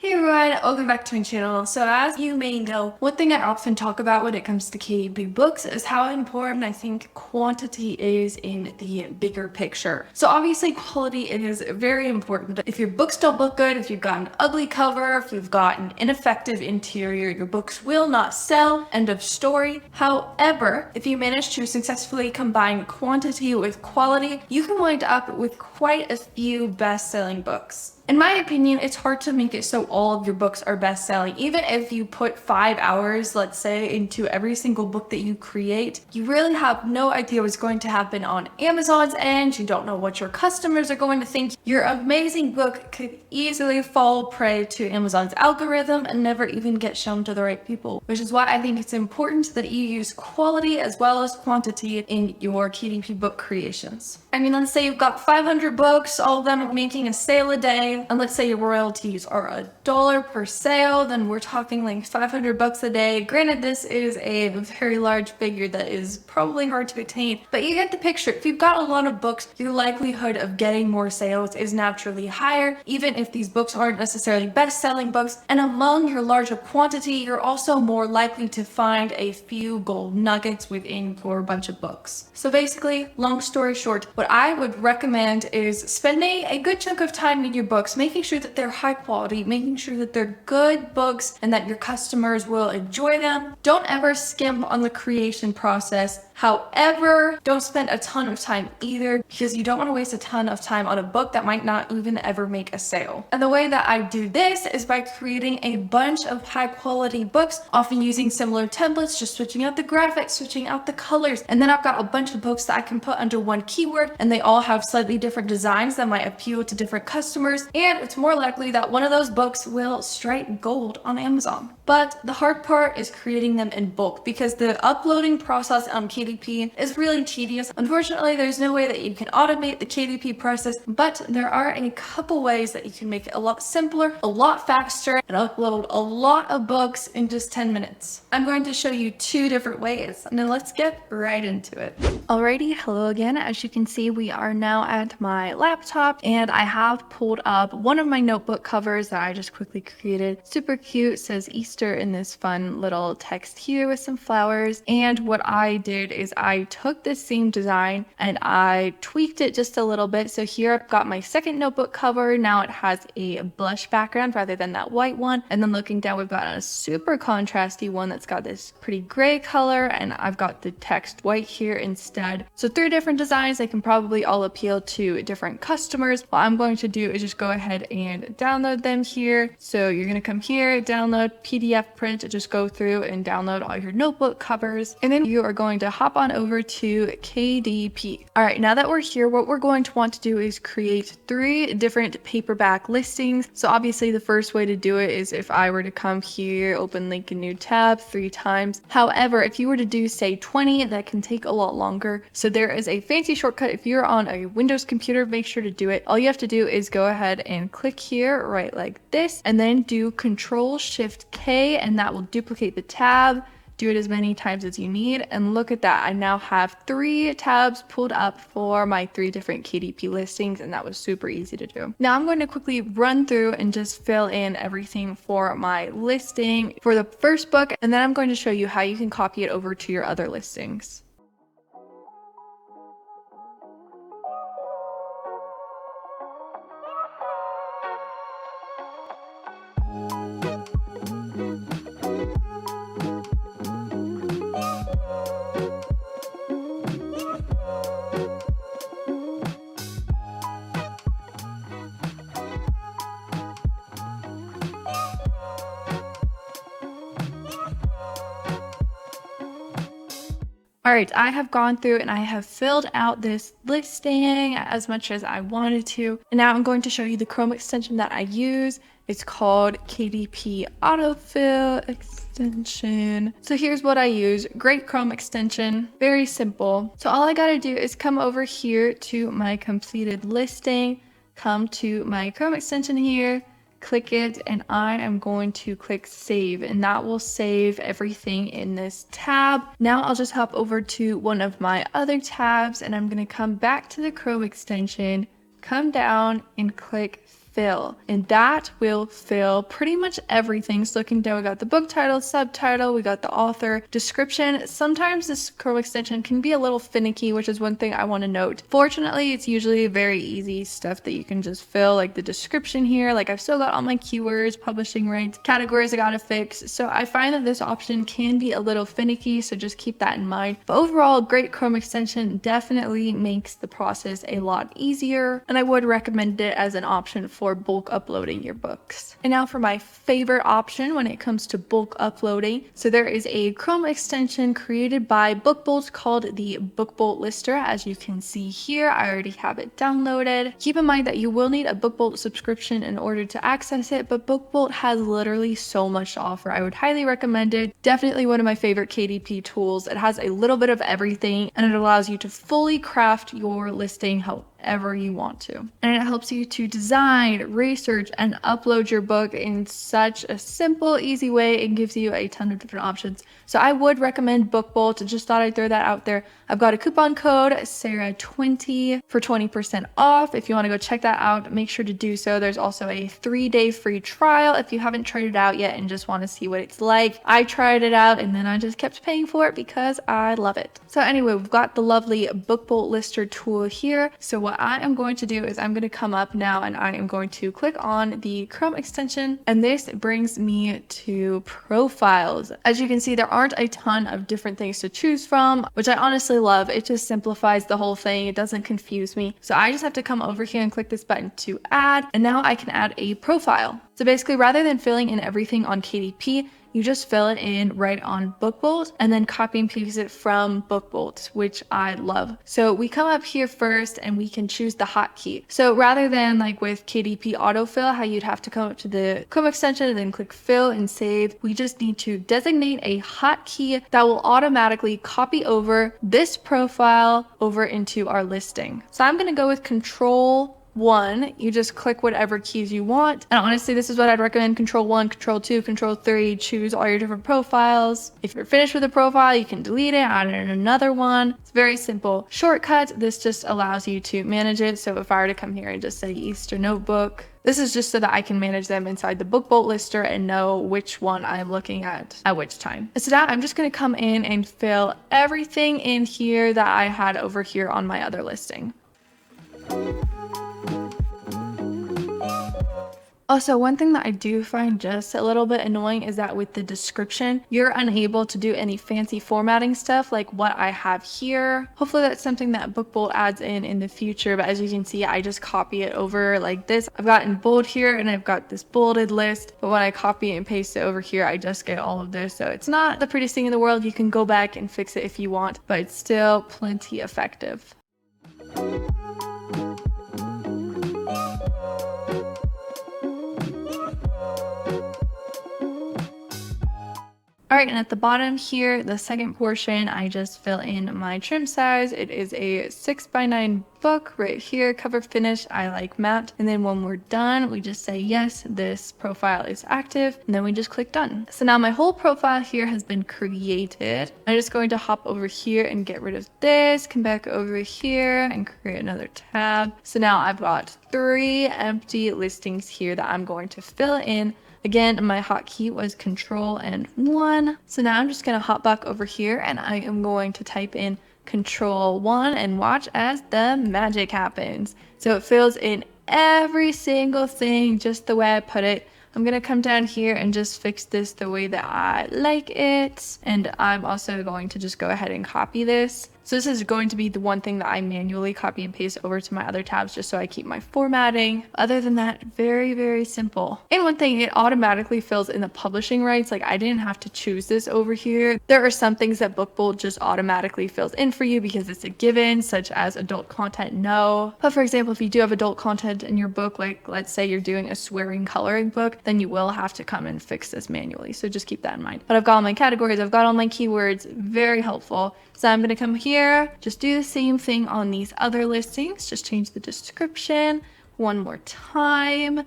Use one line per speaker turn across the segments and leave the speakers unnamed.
Hey everyone, welcome back to my channel. So as you may know, one thing I often talk about when it comes to KDP books is how important I think quantity is in the bigger picture. So obviously quality is very important, but if your books don't look good, if you've got an ugly cover, if you've got an ineffective interior, your books will not sell, end of story. However, if you manage to successfully combine quantity with quality, you can wind up with quite a few best-selling books. In my opinion, it's hard to make it so all of your books are best-selling. Even if you put 5 hours, let's say, into every single book that you create, you really have no idea what's going to happen on Amazon's end. You don't know what your customers are going to think. Your amazing book could easily fall prey to Amazon's algorithm and never even get shown to the right people, which is why I think it's important that you use quality as well as quantity in your KDP book creations. I mean, let's say you've got 500 books, all of them are making a sale a day, and let's say your royalties are $1 per sale, then we're talking like 500 bucks a day. Granted, this is a very large figure that is probably hard to attain, but you get the picture. If you've got a lot of books, your likelihood of getting more sales is naturally higher, even if these books aren't necessarily best-selling books. And among your larger quantity, you're also more likely to find a few gold nuggets within your bunch of books. So basically, long story short, what I would recommend is spending a good chunk of time in your books, making sure that they're high quality, making sure that they're good books and that your customers will enjoy them. Don't ever skimp on the creation process. However, don't spend a ton of time either, because you don't want to waste a ton of time on a book that might not even ever make a sale. And the way that I do this is by creating a bunch of high quality books, often using similar templates, just switching out the graphics, switching out the colors. And then I've got a bunch of books that I can put under one keyword, and they all have slightly different designs that might appeal to different customers. And it's more likely that one of those books will strike gold on Amazon. But the hard part is creating them in bulk, because the uploading process on KDP is really tedious. Unfortunately, there's no way that you can automate the KDP process, but there are a couple ways that you can make it a lot simpler, a lot faster, and upload a lot of books in just 10 minutes. I'm going to show you 2 different ways. Now let's get right into it. Alrighty, hello again. As you can see, we are now at my laptop, and I have pulled up one of my notebook covers that I just quickly created. Super cute, it says Easter in this fun little text here with some flowers. And what I did is I took this same design and I tweaked it just a little bit. So here I've got my second notebook cover. Now it has a blush background rather than that white one. And then looking down, we've got a super contrasty one that's got this pretty gray color, and I've got the text white here instead. So 3 different designs. They can probably all appeal to different customers. What I'm going to do is just go ahead and download them here. So you're going to come here, download PDF print, just go through and download all your notebook covers, and then you are going to hop on over to KDP. All right, now that we're here, what we're going to want to do is create 3 different paperback listings. So obviously the first way to do it is if I were to come here, open link in new tab 3 times. However, if you were to do say 20, that can take a lot longer. So there is a fancy shortcut. If you're on a Windows computer, make sure to do it. All you have to do is go ahead and click here, right like this, and then do Control-Shift-K, and that will duplicate the tab. Do it as many times as you need, and look at that. I now have 3 tabs pulled up for my 3 different KDP listings, and that was super easy to do. Now I'm going to quickly run through and just fill in everything for my listing for the first book, and then I'm going to show you how you can copy it over to your other listings. All right, I have gone through and I have filled out this listing as much as I wanted to. And now I'm going to show you the Chrome extension that I use. It's called KDP Autofill Extension. So here's what I use. Great Chrome extension, very simple. So all I gotta do is come over here to my completed listing, come to my Chrome extension here, click it, and I am going to click save, and that will save everything in this tab. Now I'll just hop over to one of my other tabs, and I'm going to come back to the Chrome extension, come down and click fill, and that will fill pretty much everything. So looking down, we got the book title, subtitle, we got the author, description. Sometimes this Chrome extension can be a little finicky, which is one thing I want to note. Fortunately, it's usually very easy stuff that you can just fill, like the description here. Like I've still got all my keywords, publishing rights, categories I gotta fix. So I find that this option can be a little finicky, so just keep that in mind. But overall, great Chrome extension, definitely makes the process a lot easier, and I would recommend it as an option for bulk uploading your books. And now for my favorite option when it comes to bulk uploading. So there is a Chrome extension created by BookBolt called the BookBolt Lister. As you can see here, I already have it downloaded. Keep in mind that you will need a BookBolt subscription in order to access it, but BookBolt has literally so much to offer. I would highly recommend it. Definitely one of my favorite KDP tools. It has a little bit of everything, and it allows you to fully craft your listing however you want to. And it helps you to design, research, and upload your book in such a simple, easy way. It gives you a ton of different options. So I would recommend BookBolt. Just thought I'd throw that out there. I've got a coupon code, Sarah20, for 20% off. If you want to go check that out, make sure to do so. There's also a 3-day free trial if you haven't tried it out yet and just want to see what it's like. I tried it out and then I just kept paying for it because I love it. So anyway, we've got the lovely BookBolt Lister tool here. So what I am going to do is I'm going to come up now and I am going to click on the Chrome extension, and this brings me to profiles. As you can see, there aren't a ton of different things to choose from, which I honestly love. It just simplifies the whole thing. It doesn't confuse me. So I just have to come over here and click this button to add, and now I can add a profile. So basically, rather than filling in everything on KDP, you just fill it in right on BookBolt and then copy and paste it from BookBolt, which I love. So we come up here first and we can choose the hotkey. So rather than like with KDP autofill, how you'd have to come up to the Chrome extension and then click fill and save, we just need to designate a hotkey that will automatically copy over this profile over into our listing. So I'm going to go with Control 1. You just click whatever keys you want, and honestly this is what I'd recommend: Control 1, Control 2, Control 3. Choose all your different profiles. If you're finished with a profile, you can delete it, add in another one. It's very simple. Shortcuts, this just allows you to manage it. So if I were to come here and just say Easter Notebook, this is just so that I can manage them inside the BookBolt Lister and know which one I'm looking at which time. So now I'm just going to come in and fill everything in here that I had over here on my other listing. Also, one thing that I do find just a little bit annoying is that with the description, you're unable to do any fancy formatting stuff like what I have here. Hopefully that's something that BookBolt adds in the future, but as you can see, I just copy it over like this. I've got in bold here and I've got this bolded list, but when I copy and paste it over here, I just get all of this. So it's not the prettiest thing in the world. You can go back and fix it if you want, but it's still plenty effective. All right, and at the bottom here, the second portion, I just fill in my trim size. It is a 6x9 book right here, cover finish. I like matte. And then when we're done, we just say, yes, this profile is active. And then we just click done. So now my whole profile here has been created. I'm just going to hop over here and get rid of this, come back over here and create another tab. So now I've got 3 empty listings here that I'm going to fill in. Again, my hotkey was Control and 1. So now I'm just going to hop back over here and I am going to type in Control 1 and watch as the magic happens. So it fills in every single thing just the way I put it. I'm going to come down here and just fix this the way that I like it. And I'm also going to just go ahead and copy this. So this is going to be the one thing that I manually copy and paste over to my other tabs just so I keep my formatting. Other than that, very, very simple. And one thing, it automatically fills in the publishing rights. Like I didn't have to choose this over here. There are some things that BookBolt just automatically fills in for you because it's a given, such as adult content, no. But for example, if you do have adult content in your book, like let's say you're doing a swearing coloring book, then you will have to come and fix this manually. So just keep that in mind. But I've got all my categories, I've got all my keywords, very helpful. So I'm going to come here, just do the same thing on these other listings, just change the description one more time.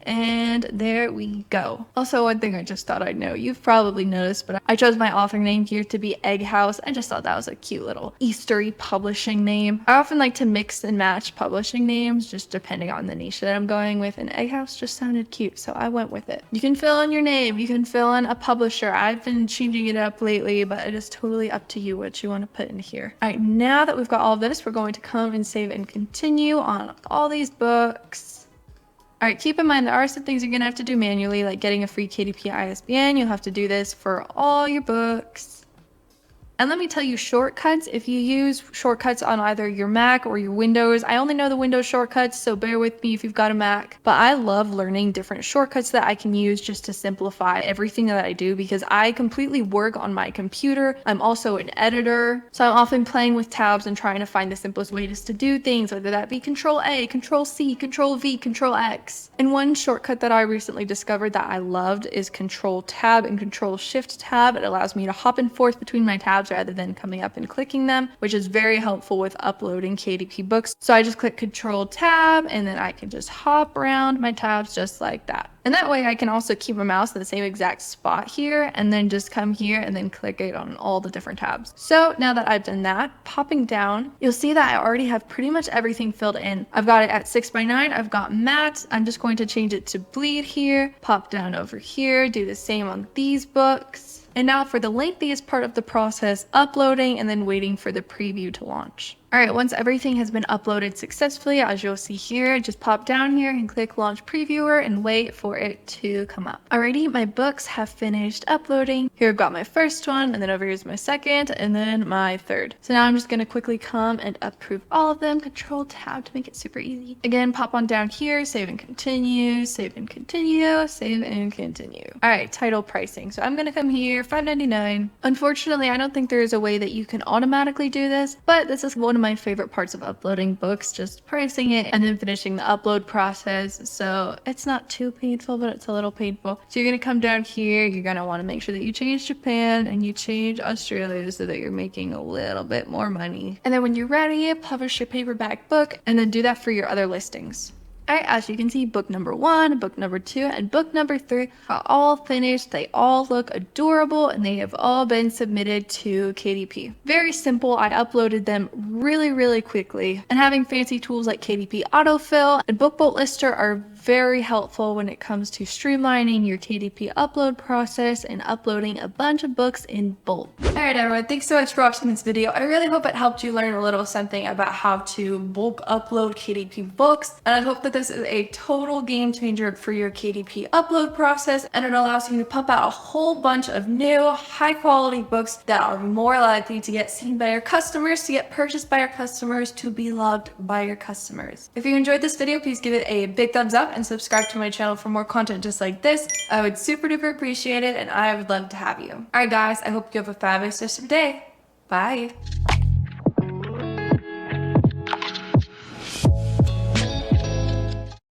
And there we go. Also, one thing I just thought I'd know, you've probably noticed, but I chose my author name here to be Egg House. I just thought that was a cute little Eastery publishing name. I often like to mix and match publishing names just depending on the niche that I'm going with, and Egg House just sounded cute, so I went with it. You can fill in your name, you can fill in a publisher. I've been changing it up lately, but it is totally up to you what you want to put in here. All right, now that we've got all of this, we're going to come and save and continue on all these books. All right, keep in mind there are some things you're gonna have to do manually, like getting a free KDP ISBN. You'll have to do this for all your books. And let me tell you, shortcuts, if you use shortcuts on either your Mac or your Windows, I only know the Windows shortcuts, so bear with me if you've got a Mac. But I love learning different shortcuts that I can use just to simplify everything that I do, because I completely work on my computer. I'm also an editor, so I'm often playing with tabs and trying to find the simplest ways to do things, whether that be Control A, Control C, Control V, Control X. And one shortcut that I recently discovered that I loved is Control Tab and Control Shift Tab. It allows me to hop and forth between my tabs rather than coming up and clicking them, which is very helpful with uploading KDP books. So I just click Control Tab and then I can just hop around my tabs just like that. And that way I can also keep my mouse in the same exact spot here and then just come here and then click it on all the different tabs. So now that I've done that, popping down, you'll see that I already have pretty much everything filled in. I've got it at 6x9, I've got matte. I'm just going to change it to bleed here, pop down over here, do the same on these books. And now for the lengthiest part of the process, uploading and then waiting for the preview to launch. All right, once everything has been uploaded successfully, as you'll see here, just pop down here and click Launch Previewer and wait for it to come up. Alrighty, my books have finished uploading. Here I've got my first one, and then over here's my second, and then my third. So now I'm just gonna quickly come and approve all of them. Control Tab to make it super easy. Again, pop on down here, save and continue, save and continue, save and continue. All right, title pricing. So I'm gonna come here, $5.99. Unfortunately, I don't think there is a way that you can automatically do this, but this is one of my favorite parts of uploading books, just pricing it and then finishing the upload process. So it's not too painful, but it's a little painful. So you're gonna come down here, you're gonna wanna make sure that you change Japan and you change Australia so that you're making a little bit more money. And then when you're ready, publish your paperback book and then do that for your other listings. Alright, as you can see, book number 1, book number 2, and book number 3 are all finished. They all look adorable and they have all been submitted to KDP. Very simple. I uploaded them really quickly, and having fancy tools like KDP autofill and BookBolt Lister are very helpful when it comes to streamlining your KDP upload process and uploading a bunch of books in bulk. Alright everyone, thanks so much for watching this video. I really hope it helped you learn a little something about how to bulk upload KDP books, and I hope that this is a total game changer for your KDP upload process, and it allows you to pump out a whole bunch of new high quality books that are more likely to get seen by your customers, to get purchased by your customers, to be loved by your customers. If you enjoyed this video, please give it a big thumbs up and subscribe to my channel for more content just like this. I would super duper appreciate it, and I would love to have you. Alright guys, I hope you have a fabulous rest of your day. Bye!